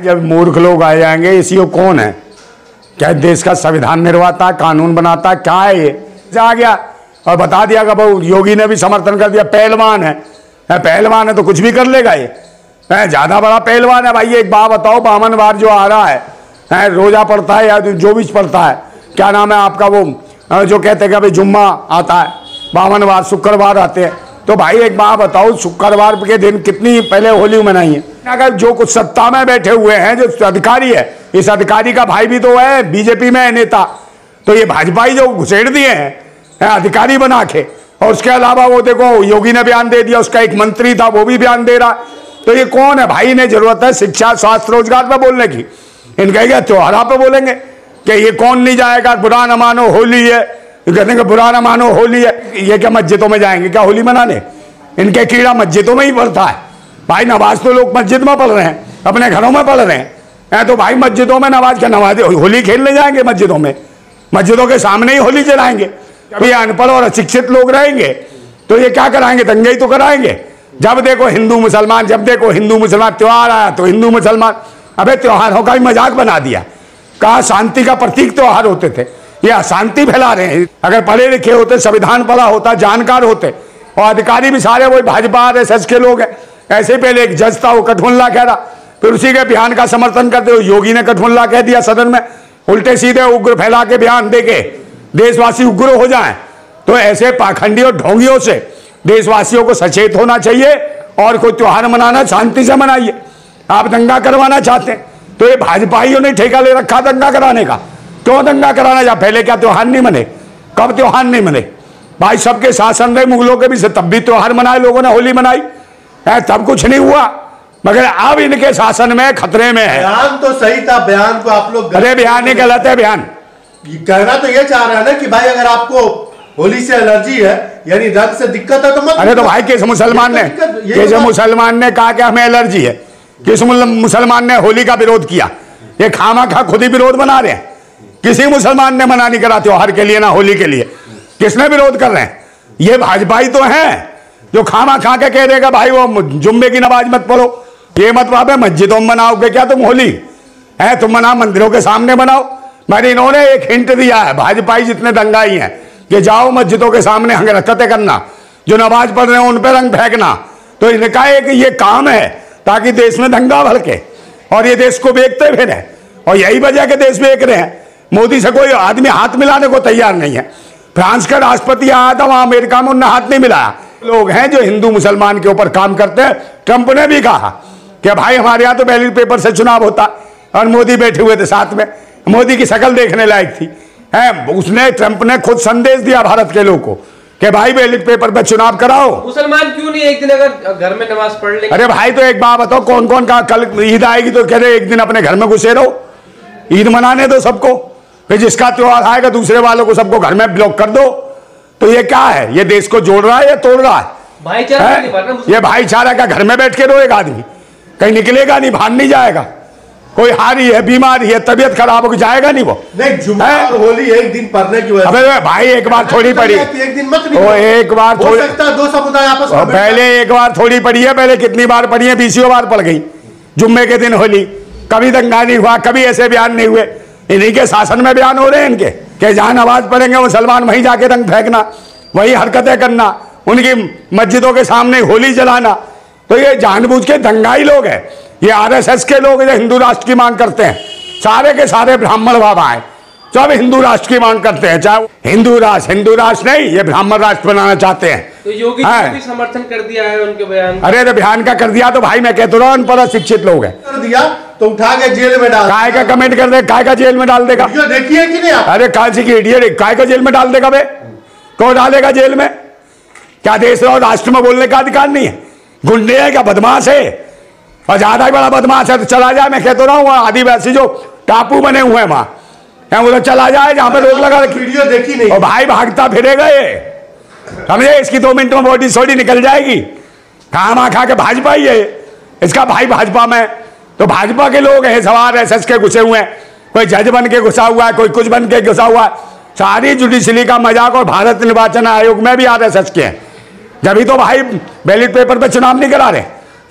जब मूर्ख लोग आ जाएंगे, इसी को कौन है? क्या देश का संविधान निर्माता, कानून बनाता, क्या है ये? आ गया और बता दिया कि भाई योगी ने भी समर्थन कर दिया, पहलवान है। पहलवान है तो कुछ भी कर लेगा ये, ज्यादा बड़ा पहलवान है भाई। एक बात बताओ, 52 बार जो आ रहा है, रोजा पड़ता है या जो भी पड़ता है, क्या नाम है आपका, वो जो कहते हैं कि भाई जुम्मा आता है, 52 बार शुक्रवार आते हैं। तो भाई एक बात बताओ, शुक्रवार के दिन कितनी पहले होली मनाई है? अगर जो कुछ सत्ता में बैठे हुए हैं, जो अधिकारी है, इस अधिकारी का भाई भी तो है बीजेपी में है नेता, तो ये भाजपा ही जो घुसेड़ दिए हैं अधिकारी बना के। और उसके अलावा वो देखो योगी ने बयान दे दिया, उसका एक मंत्री था वो भी बयान दे रहा। तो ये कौन है भाई? इन्हें जरूरत है शिक्षा, स्वास्थ्य, रोजगार पर बोलने की, इनका क्या त्योहार पे बोलेंगे कि ये कौन नहीं जाएगा? बुरा न मानो होली है, कहते हैं बुरा न मानो होली है। ये क्या मस्जिदों में जाएंगे क्या होली मनाने? इनके कीड़ा मस्जिदों में ही पड़ता है भाई। नमाज तो लोग मस्जिद में पढ़ रहे हैं, अपने घरों में पढ़ रहे हैं, तो भाई मस्जिदों में नमाज क्या, नमाज होली खेलने जाएंगे मस्जिदों में? मस्जिदों के सामने ही होली जलाएंगे। कभी अनपढ़ और अशिक्षित लोग रहेंगे तो ये क्या कराएंगे? दंगे ही तो कराएंगे। जब देखो हिंदू मुसलमान, जब देखो हिंदू मुसलमान, त्योहार आया तो हिंदू मुसलमान। अबे त्योहारों का भी मजाक बना दिया, कहा शांति का प्रतीक त्योहार होते थे, ये अशांति फैला रहे हैं। अगर पढ़े लिखे होते, संविधान पढ़ा होता, जानकार होते, और अधिकारी भी सारे वही भाजपा आरएसएस के लोग हैं। ऐसे पहले एक जज था, वो कठमुल्ला कह रहा, फिर उसी के बयान का समर्थन करते हुए योगी ने कठमुल्ला कह दिया सदन में, उल्टे सीधे उग्र फैला के बयान दे के देशवासी उग्र हो जाएं। तो ऐसे पाखंडी और ढोंगियों से देशवासियों को सचेत होना चाहिए, और कोई त्योहार मनाना शांति से मनाइए। आप दंगा करवाना चाहते हैं तो ये भाजपाइयों ने ठेका ले रखा दंगा कराने का। क्यों दंगा कराना? जा पहले क्या त्योहार नहीं मने? कब त्योहार नहीं मने भाई? सबके शासन रहे मुगलों के भी से, तब भी त्योहार मनाए लोगों ने, होली मनाई है, तब कुछ नहीं हुआ। मगर अब इनके शासन में खतरे में है। बयान तो सही था, बयान को आप लोग, अरे बयान ही गलत है। बयान कहना तो ये चाह रहा है ना कि भाई अगर आपको होली से एलर्जी है, यानी रंग से दिक्कत है तो मत। अरे तो भाई किस मुसलमान ने, किस मुसलमान ने कहा कि हमें एलर्जी है? किस मुसलमान ने होली का विरोध किया? ये खामा खा खुद ही विरोध बना रहे हैं। किसी मुसलमान ने मना नहीं करा त्योहार के लिए, ना होली के लिए। किसने विरोध कर रहे हैं? ये भाजपाई तो हैं जो खामा खा के कह देगा भाई वो जुम्मे की नमाज मत पढ़ो, ये मत वहां पे मस्जिदों में मनाओगे क्या तुम होली है? तुम मना मंदिरों के सामने बनाओ। मैंने इन्होंने एक हिंट दिया है, भाजपाई जितने दंगाई हैं, कि जाओ मस्जिदों के सामने हरकतें करना, जो नमाज पढ़ रहे हो उन पर रंग फेंकना। तो इनका एक ये काम है ताकि देश में दंगा भड़के और ये देश को बेचते फिर है, और यही वजह के देश बेच रहे हैं। मोदी से कोई आदमी हाथ मिलाने को तैयार नहीं है। फ्रांस का राष्ट्रपति आया था, वहां अमेरिका में उन्होंने हाथ नहीं मिलाया। लोग हैं जो हिंदू मुसलमान के ऊपर काम करते हैं। ट्रंप ने भी कहा कि भाई हमारे यहाँ तो बैलेट पेपर से चुनाव होता, और मोदी बैठे हुए थे साथ में, मोदी की शक्ल देखने लायक थी है। उसने, ट्रंप ने खुद संदेश दिया भारत के लोगों को कि भाई बैलेट पेपर पे चुनाव कराओ। मुसलमान क्यों नहीं एक दिन अगर घर में नमाज पढ़ ले? अरे भाई तो एक बात बताओ, कौन कौन का कल ईद आएगी तो कह रहे एक दिन अपने घर में घुसे रहो, ईद मनाने दो सबको, फिर जिसका त्योहार आएगा दूसरे वालों को सबको घर में ब्लॉक कर दो। तो ये क्या है? ये देश को जोड़ रहा है या तोड़ रहा है? भाईचारा ये भाईचारा का घर में बैठ के रोएगा आदमी, कहीं निकलेगा नहीं, बाहर नहीं जाएगा। कोई हारी है, बीमारी है, तबीयत खराब हो जाएगा नहीं वो। नहीं, जुम्मा और होली एक दिन पढ़ने की वजह। अबे भाई एक बार थोड़ी पड़ी, एक दिन मत, वो एक बार हो सकता है दो समुदाय आपस में। पहले एक बार थोड़ी पड़ी है, पहले कितनी बार पड़ी है? 20 बार पड़ गई जुम्मे के दिन होली। कभी दंगा नहीं हुआ, कभी ऐसे बयान नहीं हुए। इन्हीं के शासन में बयान हो रहे हैं इनके कि जहां नमाज पढ़ेंगे मुसलमान वहीं जाके रंग फेंकना, वही हरकतें करना, उनकी मस्जिदों के सामने होली जलाना। तो ये जानबूझ के दंगाई लोग हैं। ये आरएसएस के लोग जो हिंदू राष्ट्र की मांग करते हैं, सारे के सारे ब्राह्मण बाबा हैं, सब हिंदू राष्ट्र की मांग करते हैं। चाहे हिंदू राष्ट्र नहीं, ये ब्राह्मण राष्ट्र बनाना चाहते हैं। तो योगी जी ने भी समर्थन कर दिया है उनके बयान। अरे बयान का कर दिया तो भाई मैं कहता हूँ अनपढ़ शिक्षित लोग हैं, कर दिया तो उठा के जेल में डाल, काय का कमेंट कर दे, काय का जेल में डाल देगा। देखिए कि नहीं? अरे काशी की इडियट, काय का जेल में डाल देगा बे? कौन डालेगा जेल में? क्या देश और राष्ट्र में बोलने का अधिकार नहीं है? गुंडे है क्या? बदमाश है, और ज्यादा ही बड़ा बदमाश है तो चला जाए। मैं कहता रहा हूँ आदिवासी जो टापू बने हुए हैं वहां, वो तो चला जाए जहां पे रोक लगा रखी। वीडियो देखी नहीं? और भाई भागता फिरेगा ये, समझे? इसकी 2 मिनट में बॉडी सोडी निकल जाएगी। खामा खा के भाजपा ही है इसका भाई, भाजपा में तो भाजपा के लोग हैं, सवार एसएस के घुसे हुए हैं। कोई जज बन के घुसा हुआ है, कोई कुछ बन के घुसा हुआ है। सारी जुडिशरी का मजाक। और भारत निर्वाचन आयोग में भी आरएसएस के हैं, जब तो भाई बैलेट पेपर पे चुनाव नहीं करा रहे।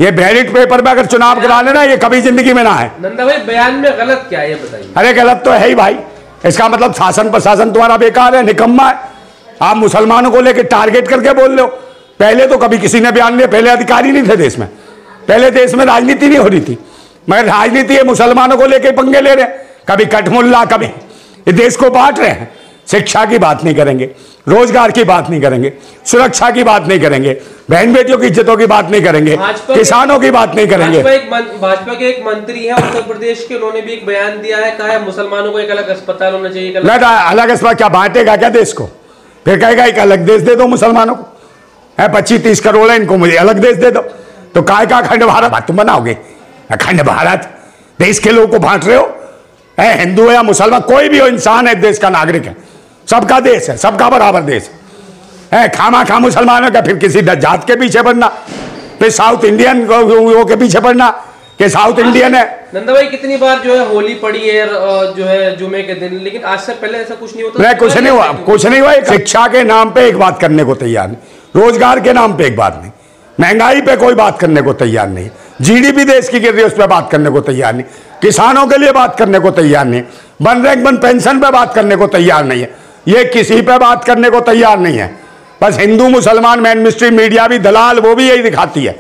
ये बैलेट पेपर में अगर चुनाव करा लेना, ये कभी जिंदगी में ना है। नंदा भाई बयान में गलत क्या है ये बताइए। अरे गलत तो है ही भाई, इसका मतलब शासन प्रशासन तुम्हारा बेकार है, निकम्मा है। आप मुसलमानों को लेकर टारगेट करके बोल रहे हो। पहले तो कभी किसी ने बयान लिया, पहले अधिकारी नहीं थे देश में, पहले देश में राजनीति नहीं हो रही थी, मगर राजनीति है मुसलमानों को लेकर पंगे ले रहे हैं। कभी कठमुल्ला, कभी ये देश को बांट रहे हैं। शिक्षा की बात नहीं करेंगे, रोजगार की बात नहीं करेंगे, सुरक्षा की बात नहीं करेंगे, बहन बेटियों की इज्जतों की बात नहीं करेंगे, किसानों की बात नहीं करेंगे। भाजपा के एक मंत्री हैं उत्तर प्रदेश के, उन्होंने भी एक बयान दिया है, कहा है मुसलमानों को एक अलग अस्पताल होना चाहिए। अलग अस्पताल क्या बांटेगा क्या देश को? फिर कहेगा एक अलग देश दे दो मुसलमानों को, है 25-30 करोड़ है, इनको मुझे अलग देश दे दो। तो काय का अखंड भारत तुम बनाओगे? अखंड भारत देश के लोगों को बांट रहे हो। है हिंदू है या मुसलमान, कोई भी हो, इंसान है, देश का नागरिक है, सबका देश है, सबका बराबर देश है। खामा खा मुसलमानों का फिर किसी जात के पीछे पड़ना, फिर साउथ इंडियन के पीछे पड़ना कि साउथ इंडियन है। नंदा भाई कितनी बार जो है होली पड़ी है जो है जुमे के दिन, लेकिन आज से पहले ऐसा कुछ नहीं होता। नहीं, कुछ नहीं हुआ, कुछ नहीं हुआ। शिक्षा के नाम पे एक बात करने को तैयार नहीं, रोजगार के नाम पे एक बात नहीं, महंगाई पे कोई बात करने को तैयार नहीं, जीडीपी देश की गिर रही है उस पर बात करने को तैयार नहीं, किसानों के लिए बात करने को तैयार नहीं, वन रैंक वन पेंशन पे बात करने को तैयार नहीं है, ये किसी पे बात करने को तैयार नहीं है। बस हिंदू मुसलमान मेन मिस्ट्री मीडिया भी दलाल, वो भी यही दिखाती है,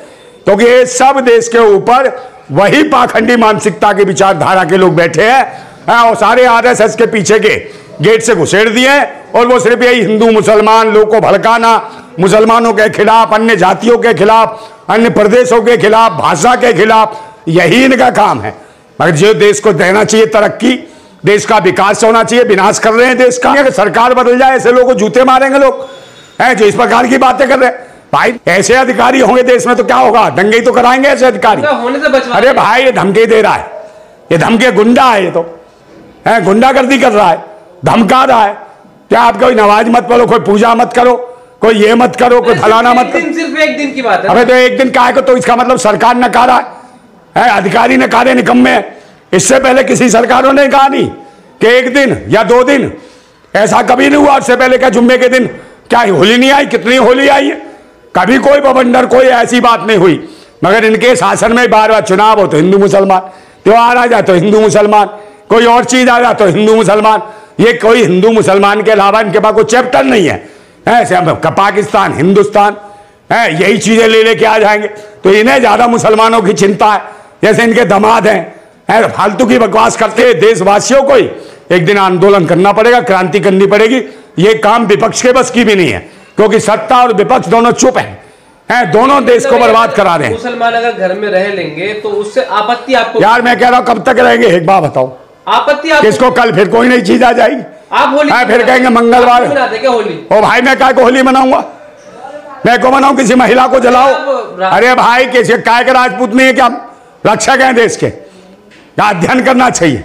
क्योंकि ये सब देश के ऊपर वही पाखंडी मानसिकता की विचारधारा के लोग बैठे हैं और सारे आरएसएस के पीछे के गेट से घुसेड़ दिए, और वो सिर्फ यही हिंदू मुसलमान लोग को भड़काना, मुसलमानों के खिलाफ, अन्य जातियों के खिलाफ, अन्य प्रदेशों के खिलाफ, भाषा के खिलाफ, यही इनका काम है। मगर जो देश को देना चाहिए तरक्की, देश का विकास होना चाहिए, विनाश कर रहे हैं देश का। अगर सरकार बदल जाए ऐसे लोगों को जूते मारेंगे लोग हैं जो इस प्रकार की बातें कर रहे हैं। भाई ऐसे अधिकारी होंगे देश में तो क्या होगा? दंगे ही तो कराएंगे ऐसे अधिकारी होने से बचवा। अरे भाई ये धमकी दे रहा है, ये धमकी गुंडा है, ये तो है गुंडागर्दी कर रहा है, धमका रहा है। क्या आप कोई नमाज मत पढ़ो, कोई पूजा मत करो, कोई ये मत करो, कोई फलाना मत करो। सिर्फ एक दिन की बात है। अबे तो एक दिन का है तो इसका मतलब सरकार नकारा है, अधिकारी नकारे निकम्मे। इससे पहले किसी सरकारों ने कहा नहीं कि एक दिन या 2 दिन, ऐसा कभी नहीं हुआ। उससे पहले क्या जुम्मे के दिन क्या होली नहीं आई? कितनी होली आई है, कभी कोई बवंडर, कोई ऐसी बात नहीं हुई। मगर इनके शासन में बार बार चुनाव हो तो हिंदू मुसलमान, त्योहार आ जाए तो हिंदू मुसलमान, कोई और चीज आ जाए तो हिंदू मुसलमान। ये कोई हिंदू मुसलमान के अलावा इनके पास कोई चैप्टर नहीं है। ऐसे पाकिस्तान, हिंदुस्तान है, यही चीजें ले लेके आ जाएंगे। तो इन्हें ज्यादा मुसलमानों की चिंता है, जैसे इनके दामाद हैं, फालतू की बकवास करते। देशवासियों को ही एक दिन आंदोलन करना पड़ेगा, क्रांति करनी पड़ेगी। ये काम विपक्ष के बस की भी नहीं है, क्योंकि सत्ता और विपक्ष दोनों चुप हैं, दोनों देश को बर्बाद करा रहे हैं। मुसलमान अगर घर में रह लेंगे तो उससे आपत्ति आपको? यार मैं कह रहा हूं कब तक रहेंगे, एक बात बताओ, आपत्ति किसको? कल फिर कोई नई चीज आ जाएगी, आप होली फिर कहेंगे मंगलवार क्या होली? ओ भाई मैं काय को होली मनाऊंगा? मैं को मनाऊं? किसी महिला को जलाओ? अरे भाई किसी काय के राजपूत नहीं है क्या? रक्षक हैं देश के, अध्ययन करना चाहिए।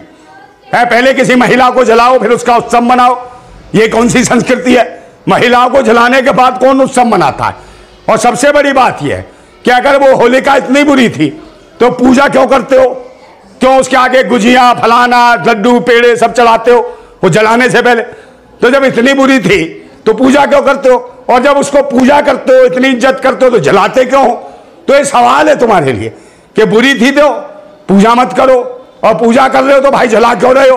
पहले किसी महिला को जलाओ फिर उसका उत्सव मनाओ, ये कौन सी संस्कृति है? महिलाओं को जलाने के बाद कौन उत्सव मनाता है? और सबसे बड़ी बात यह है कि अगर वो होलिका इतनी बुरी थी तो पूजा क्यों करते हो? क्यों उसके आगे गुजिया, फलाना, लड्डू, पेड़े सब चढ़ाते हो वो जलाने से पहले? तो जब इतनी बुरी थी तो पूजा क्यों करते हो? और जब उसको पूजा करते हो, इतनी इज्जत करते हो, तो जलाते क्यों हो? तो ये सवाल है तुम्हारे लिए कि बुरी थी तो पूजा मत करो, और पूजा कर रहे हो तो भाई जला क्यों रहे हो?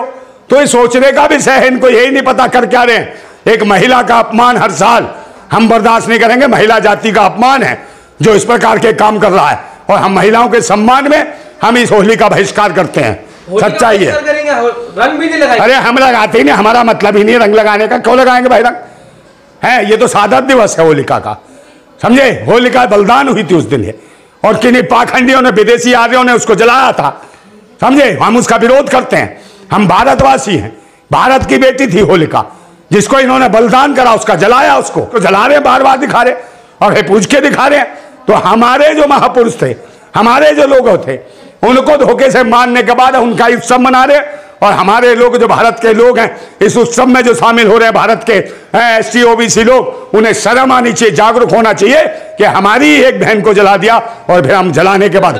तो ये सोचने का विषय है, इनको यही नहीं पता कर क्या रहे हैं। एक महिला का अपमान हर साल हम बर्दाश्त नहीं करेंगे। महिला जाति का अपमान है जो इस प्रकार के काम कर रहा है, और हम महिलाओं के सम्मान में हम इस होली का बहिष्कार करते हैं। सच्चाई है। रंग भी नहीं लगाएंगे? अरे हम लगाते ही नहीं, हमारा मतलब ही नहीं रंग लगाने का। क्यों लगाएंगे भाई रंग? है ये तो सादा दिवस है होलिका का, समझे? होलिका बलिदान हुई थी उस दिन ये, और किन्हीं पाखंडियों ने, विदेशी आर्यों ने उसको जलाया था, समझे? हम उसका विरोध करते हैं। हम भारतवासी हैं, भारत की बेटी थी होलिका, जिसको इन्होंने बलिदान करा, उसका जलाया, उसको तो जला रहे, बार बार दिखा रहे और है पूछ के दिखा रहे। तो हमारे जो महापुरुष थे, हमारे जो लोग थे, उनको धोखे से मारने के बाद उनका उत्सव मना रहे, और हमारे लोग जो भारत के लोग हैं इस उत्सव में जो शामिल हो रहे हैं, भारत के SC OBC लोग, उन्हें शर्म आनी चाहिए, जागरूक होना चाहिए कि हमारी एक बहन को जला दिया और फिर हम जलाने के बाद